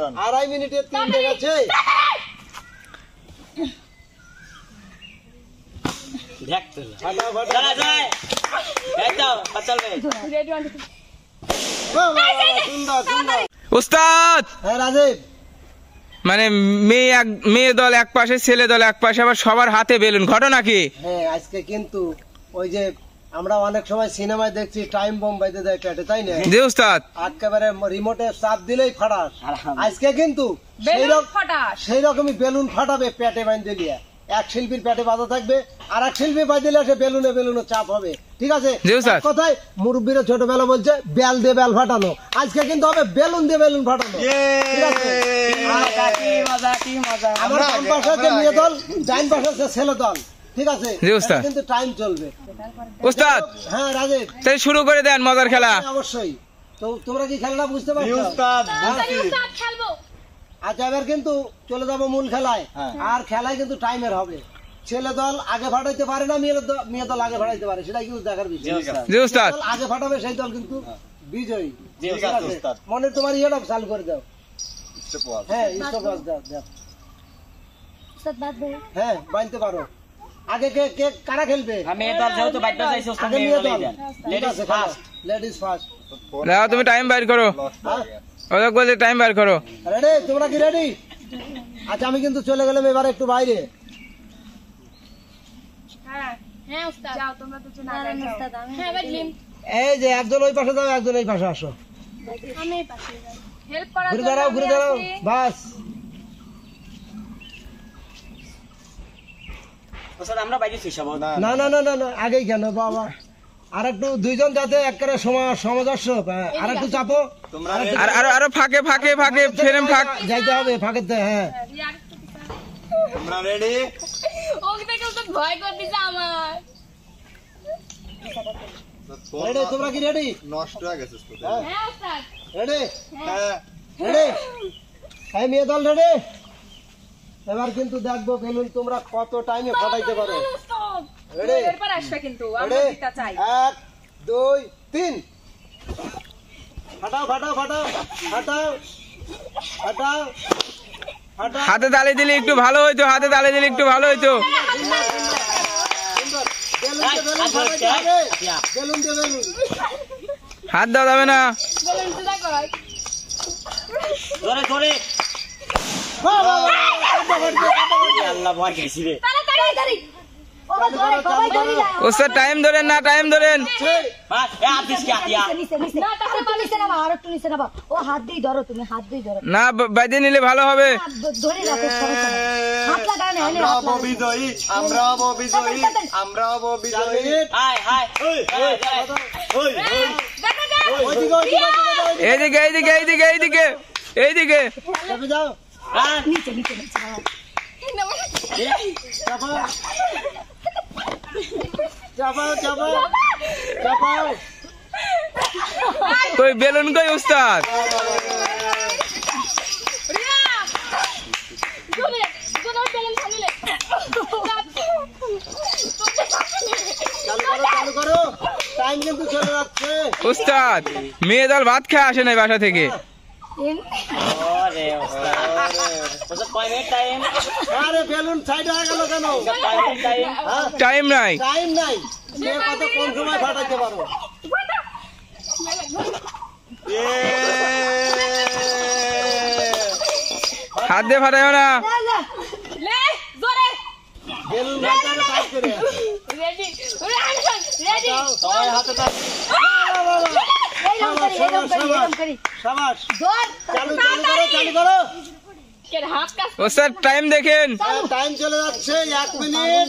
2.5 মিনিটে 3 গেছে। দেখতে চলা যায় একদম চলবে সুন্দর সুন্দর উস্তাদ হ্যাঁ রাজীব মানে মেয়ে দল এক পাশে ছেলে দল এক পাশে আবার সবার হাতে বেলুন ঘটনা কি? হ্যাঁ আজকে কিন্তু ওই যে আমরা অনেক সময় সিনেমায় দেখছি টাইম বম বাইতে দেয় পেটে, তাই না? জি উস্তাদ। একেবারে রিমোটে চাপ দিলেই ফাটাস। আজকে কিন্তু সেই রকমই বেলুন ফাটাবে পেটে বাইন্ধে দিয়ে। এক শিল্পীর পেটে বাঁধা থাকবে আর এক শিল্পী বাইতে দিলে সে বেলুনে চাপ হবে, ঠিক আছে? কথায় মুরব্বীরা ছোটবেলা বলছে বেল দিয়ে বেল ফাটানো, আজকে কিন্তু হবে বেলুন দিয়ে বেলুন ফাটানো, ঠিক আছে? আমার বাম পাশে আছে মেয়ে দল, ডাইন পাশে আছে ছেলে দল, ঠিক আছে? কিন্তু টাইম চলবে উস্তাদ। হ্যাঁ রাজীব তাই শুরু করে দেন মজার খেলা। অবশ্যই। তো তোমরা কি খেলাটা বুঝতে পারছো? আচ্ছা এবার কিন্তু চলে যাবো মূল খেলায়। আর খেলায় কিন্তু টাইমের হবে। ছেলে দল আগে ফাটাইতে পারে না, মেয়ে দল আগে ফাটাইতে পারে, সেটাই কিন্তু দেখার বিষয়। আগে ফাটাবে সেই দল কিন্তু বিজয়ী। মনে তোমার ইয়েটা চালু করে দাও। হ্যাঁ স্টপওয়াচ দাও। হ্যাঁ বাঁধতে পারো। আগে কে কারা খেলবে? Ladies first. তুমি টাইম বাইর করো, টাইম বাইর করো। রেডি? তোমরা কি রেডি? আচ্ছা আমি কিন্তু চলে গেলাম এবার একটু বাইরে। এই যে একজন ওই পাশে যাও, একজন এই পাশে আসো। ঘুরে দাঁড়াও বাস। আমরা বাইরেছি সব না না না না না আগেই কেন বাবা? আর একটু দুইজন যাতে একেবারে সামঞ্জস্য, আর একটু চাপো। আরো ফাঁকে ফাঁকে ফাঁকে ফ্রেম ফাঁক যাইতে হবে ফাঁকেতে। হ্যাঁ আমরা রেডি। ভয় করতেছে আমার। রেডি? তোমরা কি রেডি? নষ্ট হয়ে গেছে রেডি? হ্যাঁ রেডি। এই মেয়ে দল রেডি? এবার কিন্তু দেখবো বেলুন তোমরা কত টাইমে ফাটাইতে পারো। রেডি? 1 2 3 ফাটাও ফাটাও ফাটাও ফাটাও ফাটাও ফাটাও। হাতে তালি দিলে একটু ভালো হইতো, হাতে তালি দিলে একটু ভালো হইতো। হাত দেওয়া যাবে না। ওস্তাদ টাইম ধরেন না, টাইম ধরেন না, বাইরে নিলে ভালো হবে। এইদিকে এইদিকে এইদিকে এইদিকে এইদিকে কই বেলুন কই উস্তাদ? উস্তাদ মেয়ে দল ভাত খেয়ে আসে নাই বাসা থেকে। বেলুন সাইড হয়ে গেল কেন? টাইম নাই, টাইম নাই। কত কোন সময় ফাটাইতে পারো? হাত দিয়ে ফাটাইও না। বেলুন ওস্তাদ টাইম দেখেন। টাইম চলে যাচ্ছে 1 মিনিট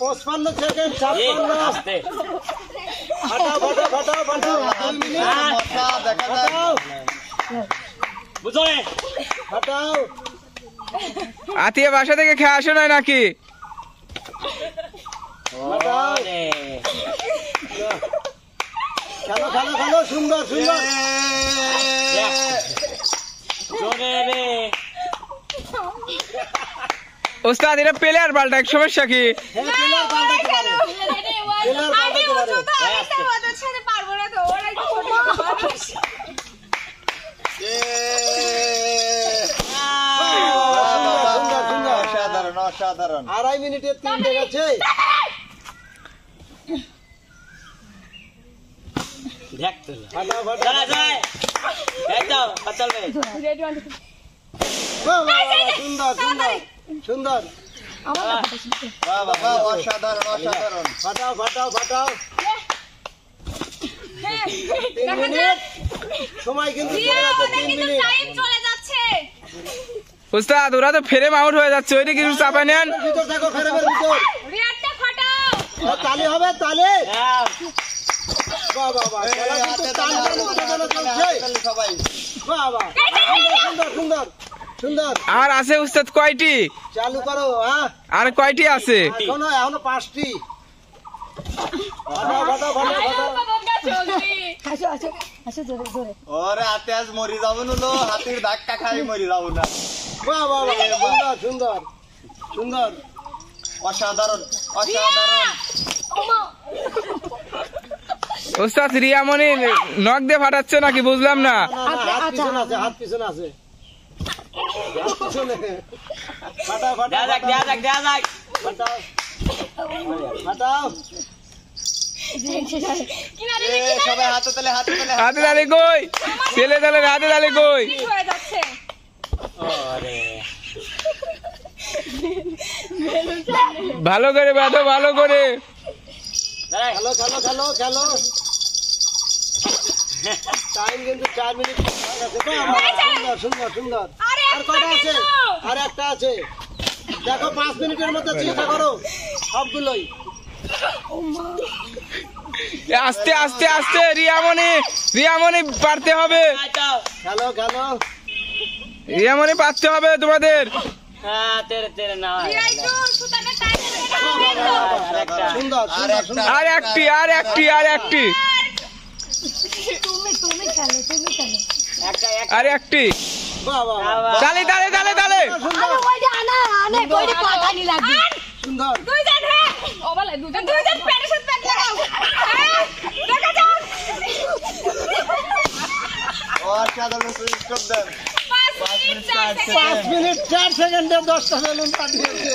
55 সেকেন্ড 56। ফাটাও ফাটাও ফাটাও ফাটাও 2 মিনিট ফাটাও ফাটাও। আতিয়া বাসা থেকে খেয়ে আসে নাই নাকি? খেলো খেলো খেলো সুন্দর সুন্দর। ওস্তাদ এটা প্লেয়ার পাল্টা এক সমস্যা কি? অসাধারণ। 2.5 মিনিটে 3টে গেছে। দেখ তো ফাটাফাটি। দাঁড়া যায় এই তো হাত চলবে রেডি ওয়ান বাহ, বাহ, বাহ, সুন্দর সুন্দর সুন্দর। আমার বাহ বাহ বাহ, অসাধারণ অসাধারণ। ফাটাও ফাটাও ফাটাও। হ্যাঁ 3 মিনিট সময় কিন্তু চলে যাচ্ছে, 3 মিনিট। টাইম চলে যাচ্ছে। উস্তাদ ওরা তো ফ্রেম আউট হয়ে যাচ্ছে, ওইটা কিছু চাপা নেন। ভিতর থাকো, ফ্রেমের ভিতর। রিয়ারটা ফাটাও। তালি হবে, তালি। হ্যাঁ বাহ বাহ বাহ, খেলা কিন্তু তালির উত্তেজনা চলছে। সবাই বাহ বাহ, সুন্দর সুন্দর সুন্দর। আর আছে উস্তাদ কয়টি? চালু করো। হ্যাঁ আর কয়টি আছে? এখনো 5টি। ফাটাও ফাটাও ফাটাও ফাটাও। ওরে হাতে আজ মরি যাবো নুলো, হাতির ধাক্কা খাই মরি যাবো না। বাহ বাহ বাহ, সুন্দর সুন্দর সুন্দর। অসাধারণ অসাধারণ। উস্তাদ রিয়ামণি নখ দিয়ে ফাটাচ্ছে নাকি বুঝলাম না। না, না, হাত পিছনে আছে, হাত পিছনে আছে। হাত পিছনে। ফাটাও ফাটাও দেয়া যাক দেয়া যাক দেয়া যাক ফাটাও ফাটাও। কিনারে এ সবাই হাতে তালে হাতে তালে। হাতে তালে কই? ছেলে তালে হাতে তালে কই? কি হয়ে যাচ্ছে? আরে ভালো করে বাঁধো, ভালো করে। দাঁড়া খেলো খেলো খেলো খেলো। টাইম কিন্তু 4 মিনিট হয়ে গেছে। বাহ, বাহ, সুন্দর সুন্দর সুন্দর। আরে আর কটা আছে? আর একটা আছে। দেখো 5 মিনিটের মধ্যে চেষ্টা করো সবগুলোই। আস্তে আস্তে আস্তে রিয়ামণি পারতে হবে, এই তো খেলো খেলো। রিয়ামণি পারতে হবে তোমাদের। হ্যাঁ তেরে তেরে না রিয়া একটু সুতাটা টাইট আরেকটা সুন্দর সুন্দর সুন্দর। আর একটি আর একটি আর একটি একটা এক আর একটি। বাহ বাহ বাহ, তালে তালে তালে তালে। সুন্দর সুন্দর। দুইজন হে ও বলে দুইজন পেটের সাথে পেট লাগাও দেখা যাক অসাধারণ stop then. 5 minute 4 5 second minute 4 সেকেন্ডে 10টা বেলুন পাঠিয়েছে।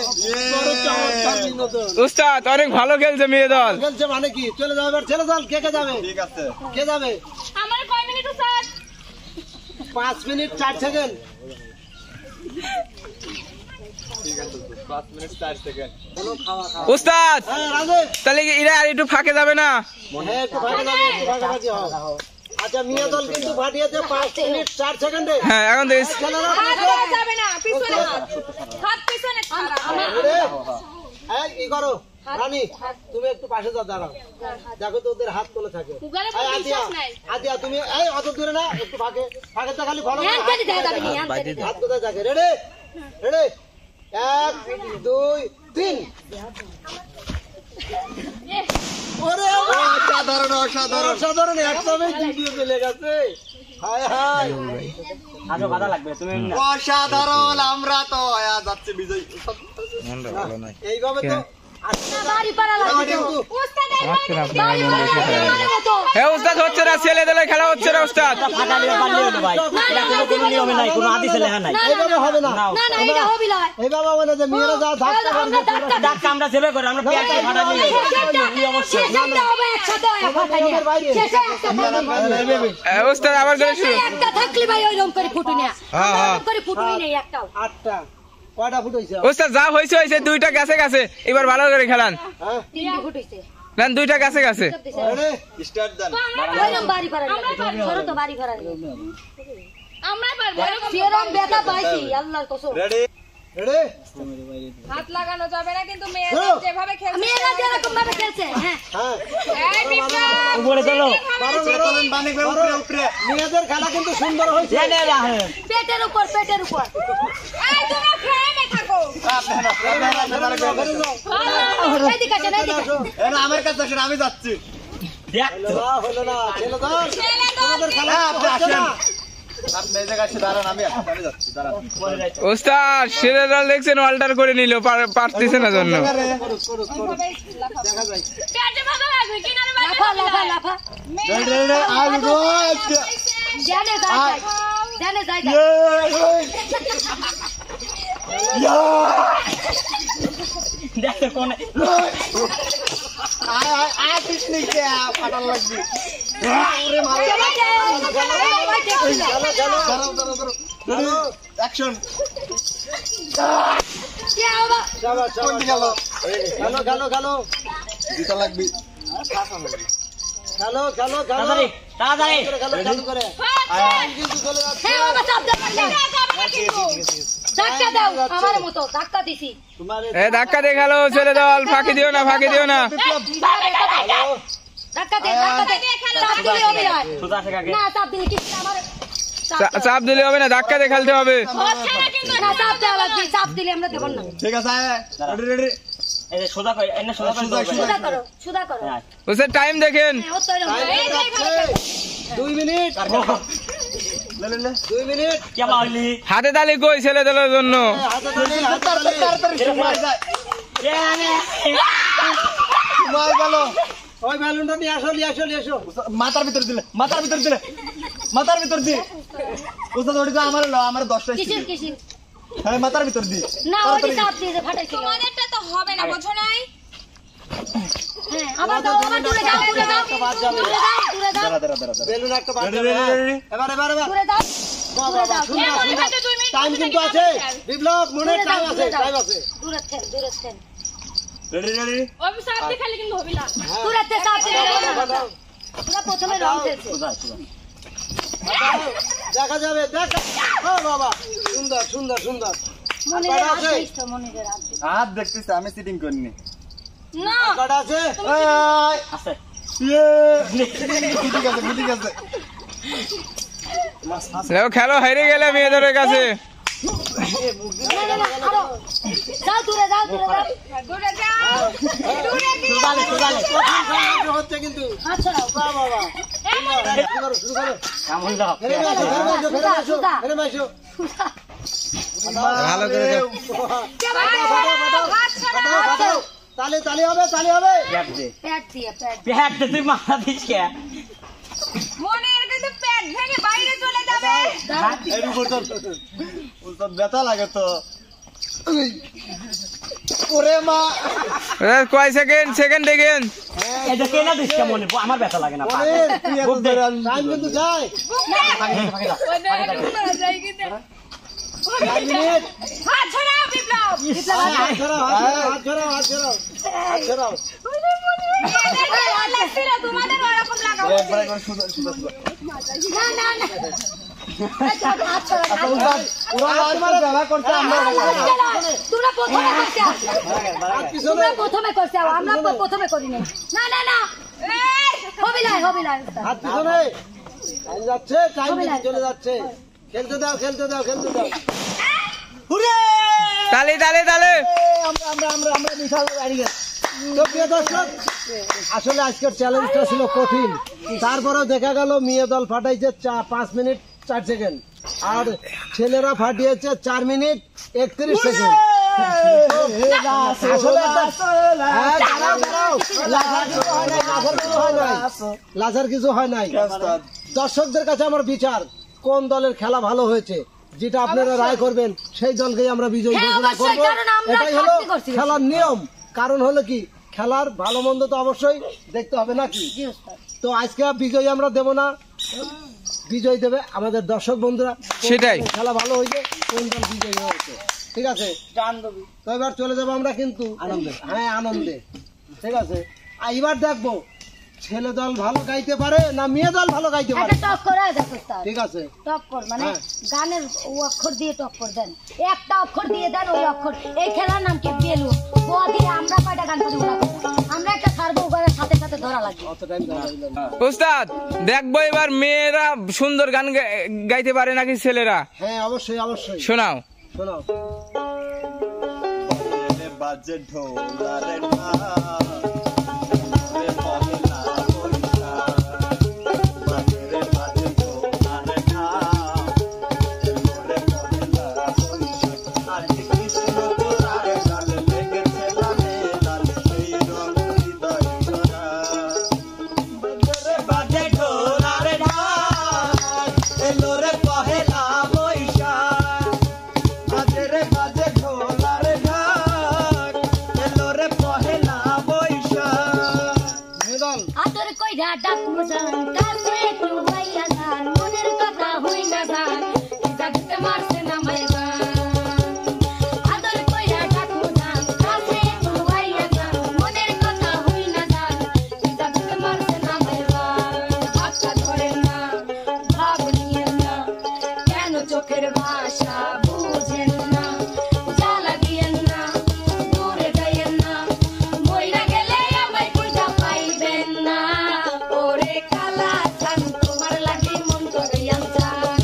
বড় চমৎকার বিনোদন। উস্তাদ অনেক ভালো খেলছে মেয়ে দল। খেলছে মানে কি? চলে যাবে এবার, ছেলে দল। কে কে যাবে? ঠিক আছে কে যাবে? আমার কয় মিনিট স্যার 5 মিনিট 4 সেকেন্ড। ঠিক আছে 5 মিনিট 4 সেকেন্ড। চলো খাওয়া খাওয়া। উস্তাদ হ্যাঁ রাজে। তাহলে কি এরা আর একটু ফাঁকে যাবে না? হ্যাঁ একটু ভাগে যাবে, একটু ভাগাভাগি হও। আচ্ছা মেয়ে দল কিন্তু পাঠিয়েছে 5 মিনিট 4 সেকেন্ডে। হ্যাঁ এখন দেখ ছেলেরা হাত ধরা যাবে না পিছনে হাত পিছনে ছাড়া এই কি করো রানী, তুমি একটু পাশে যাও, দাঁড়াও। দেখো তো ওদের হাত কোলে থাকে। উগারে এই বিশ্বাস নাই আদিয়া তুমি এই অত দূরে না, একটু ফাঁকে ফাঁকেতে খালি ফলো করো। হাত কোথায় থাকে? Ready ready 1 2 3। ওরে অসাধারণ অসাধারণ অসাধারণ, একদমই ভিডিও চলে গেছে। হায় হায় আরো বাধা লাগবে তুমি না অসাধারণ। আমরা তো আয়া যাচ্ছে বিজয়। এইভাবে তো হ্যাঁ উস্তাদ হচ্ছে না, ছেলে দলে খেলা হচ্ছে না উস্তাদ। ফাটা দিলে পারলে হলো ভাই এটা কোনো নিয়মে নাই, কোনো আদেশে লেখা নাই। এইভাবে হবে না, এইভাবে হবে না যে মেয়েরা যা ধাক্কা মারবে ডাক আমরা সেবে করে আমরা পেট ফাটা নিয়ে নিয়মের বাইরে। উস্তাদ আবার করে শুরু। হ্যাঁ হ্যাঁ 8টা কয়টা ফুট হইছে? উস্তাদ যা হয়েছে হয়েছে, 2টা গেছে গেছে। এবার ভালো করে খেলান। হ্যাঁ না 2টা গেছে গেছে। রেডি স্টার্ট দেন। আমরা পারবো রেডি রেডি হাত লাগানো যাবে না কিন্তু মেয়েরা চলো। যেভাবে খেলছে হ্যাঁ এই বিপ্লব উপরে চলো মারো, মারো। চলেন বানিক ভাই উপরে উপরে। মেয়েদের খেলা কিন্তু সুন্দর হয়েছে। পেটের উপর এই তোমরা ফ্রেমে থাকো আপনারা ফেরে যাও, ফেরে যাও। এনা আমার কাছে আসেন, আমি যাচ্ছি। দেখ হলো না ছেলে দল, ছেলে দল তোমাদের খেলা হ্যাঁ, আপনি হচ্ছে না। আসেন। আপনি এই জায়গায় এসে দাঁড়ান, আমি যাচ্ছি, দাঁড়ান। উস্তাদ ছেলে দল দেখছেন অল্টার করে নিল, পারতেছে না জন্য। করুক, করুক, করুক। দেখা যায়। পেটে ভালো লাগবে কিনারে লাফা রেডি রেডি আই গো। ইয়া দেখ তো কোন আয় পিছনে কে ফাটাল লাগবে অ্যাকশন দিতে লাগবে তাড়াতাড়ি তাড়াতাড়ি এ ধাক্কা দিয়ে খেলো ছেলে দল, ফাঁকি দিও না, ফাঁকি দিও না। সোজা আছে কাকে চাপ দিলে হবে না, ধাক্কা দিয়ে খেলতে হবে। ঠিক আছে রেডি রেডি এই যে সোজা কই এনে সোজা করে ওসে টাইম দেখেন। 2 মিনিট লে লে লে 2 মিনিট কে বললি হাতে তালি কই ছেলে দলের জন্য? তাড়াতাড়ি সময় যায় সময় গেল ওই বেলুনটা নিয়ে আসো নিয়ে আসো মাথার ভিতর দিলে ওস্তাদ ওটা আমার 10টা ছিল হ্যাঁ মাথার ভিতর দি না ওই চাপ দিয়ে ফাটাইছিল তোমাদেরটা তো হবে না বুঝো নাই হ্যাঁ আবার দাও আবার দূরে যাও বেলুন একটা বাদ রেডি দাও রেডি এবার দূরে দাও টাইম কিন্তু আছে বিপ্লব মনে টাইম আছে দূরে থেন রেডি রেডি ওই চাপ দিয়ে খেলে কিন্তু হবে না দূরে তে চাপ দিয়ে পুরো প্রথমে রং খেলছে সোজা সোজা দেখা যাবে দেখা ও বাবা সুন্দর মনিরের হাত দিছো মনিরের হাত হাত দেখতেছি আমি সিটিং করিনি না কাটা আছে আছে বুঝি গেছে দেখো খেলো হেরে গেলে মেয়েদের কাছে। যাও দূরে যাও হচ্ছে কিন্তু আচ্ছা বাবা শুরু করো এমন দাও ফেরে মাইশো ভালো করে দাও তালি হবে পেট দে পেট দিয়ে পেট দে তুই মাথা দিস কে মনির কিন্তু পেট ভেঙে বাইরে চলে যাবে উস্তাদ ব্যথা লাগে তো ওরে মা কয় সেকেন্ড দেখেন। এটা কেনা দিস কে মনে আমার ব্যথা লাগে না টাইম কিন্তু যায় হাত ছড়াও বিপ্লব হাত ছড়াও তোমাদের ওরকম লাগাও না তোমরা প্রথমে করছে আমরা প্রথমে করি না হবিলাই হাত পিছনে যাচ্ছে টাইম চলে যাচ্ছে খেলতে দাও তালি তো প্রিয় দর্শক আসলে আজকের চ্যালেঞ্জটা ছিল কঠিন, তারপরেও দেখা গেল মেয়ে দল ফাটাইছে 5 মিনিট 4 সেকেন্ড আর ছেলেরা ফাটিয়েছে 4 মিনিট 31 সেকেন্ড। লাজার কিছু হয় নাই। দর্শকদের কাছে আমার বিচার কোন দলের খেলা ভালো হয়েছে যেটা আপনারা রায় করবেন সেই দলকেই আমরা বিজয়ী ঘোষণা করবো। এটাই হলো খেলার নিয়ম। কারণ হলো কি খেলার ভালো মন্দ তো অবশ্যই দেখতে হবে নাকি। তো আজকে বিজয়ী আমরা দেব না, বিজয় দেবে আমাদের দর্শক বন্ধুরা। সেটাই খেলা ভালো হয়েছে কোন দল বিজয়ী হয়েছে, ঠিক আছে। তো এবার চলে যাবো আমরা কিন্তু আনন্দে, ঠিক আছে। আর এবার দেখবো ছেলে দল ভালো গাইতে পারে না মেয়ে দল ভালো গাইতে পারে। ঠিক আছে টক্কর মানে গানের অক্ষর দিয়ে টক্কর দেন, একটা অক্ষর দিয়ে দেন ওই অক্ষর। এই খেলার নাম কি বেলুন দিয়ে আমরা কয়টা গান করি আমরা একটা ছাড়বো ওখানে সাথে ধরা লাগবে। উস্তাদ দেখবো এবার মেয়েরা সুন্দর গান গাইতে পারে নাকি ছেলেরা। হ্যাঁ অবশ্যই শোনাও বাজে ঢোলারে কইরা ডাকমু জান কাছে একটু বাইয়া যান মনের কথা হই না যান জাগতে মারছে না মাইবান আদর কইরা ডাকমু জান কাছে একটু বাইয়া যান মনের কথা হই না যান জাগতে মারছে না মাইবান আচ্ছা ধরেন না ভাব নিয়েন না কেন চোখের ভাষা বুঝেন না জ্বালা দিয়েন না দূরে যাইয়েন না মইরা গেলে আমায় খুঁজা পাইবেন না ওরে কালা চান তোমার লাগি মন করে আনচান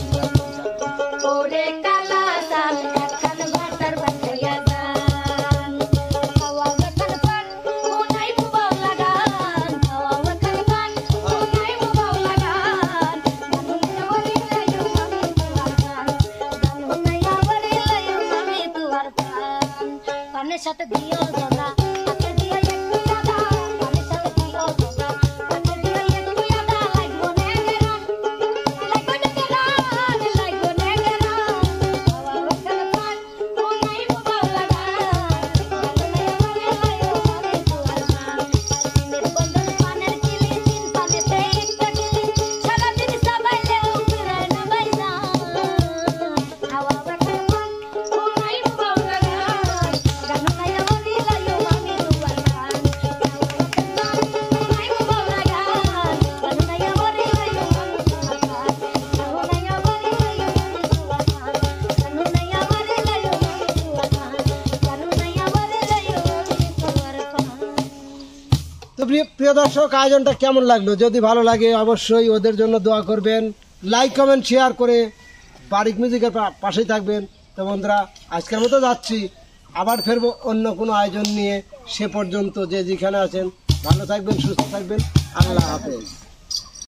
ওরে কালা চান একখান ভাতার বাঁচাইয়া যান খাওয়া বেখান পান কোনাই মুবাও লাগান খাওয়া বেখান পান কোনাই মুবাও লাগান পানের সাথে দিও দাদা হাতে দিয়া একটু দাদা পানের সাথে দিও দাদা হাতে দিয়া একটু দাদা লাগবো নেগেরা লাগবো নেগেরা বাবা ওখান পান কোনাই মুবাও লাগান পানের কিলি দিন পানেতে একটা কিলি সারাদিন সবাইলে উড়ায় না বাইজা হাওয়া ওখান পান কোনাই মুবাও লাগান গান গায়া বলি লাইও আমি দুবার গান কোনাই মুবাও লাগান গান গায়া বলি লাইও আমি দুবার গান গান গায়া বলি লাইও আমি দুবার গান গান গায়া বলি লাইও আমি দুবার গান গান গায়া বলি লাইও আমি দুবার গান। তো প্রিয় দর্শক, আয়োজনটা কেমন লাগলো? যদি ভালো লাগে অবশ্যই ওদের জন্য দোয়া করবেন, লাইক কমেন্ট শেয়ার করে বারিক মিউজিকের পাশেই থাকবেন। তো বন্ধুরা, আজকের মতো যাচ্ছি, আবার ফিরবো অন্য কোনো আয়োজন নিয়ে। সে পর্যন্ত যে যেখানে আছেন ভালো থাকবেন, সুস্থ থাকবেন। আল্লাহ হাফেজ।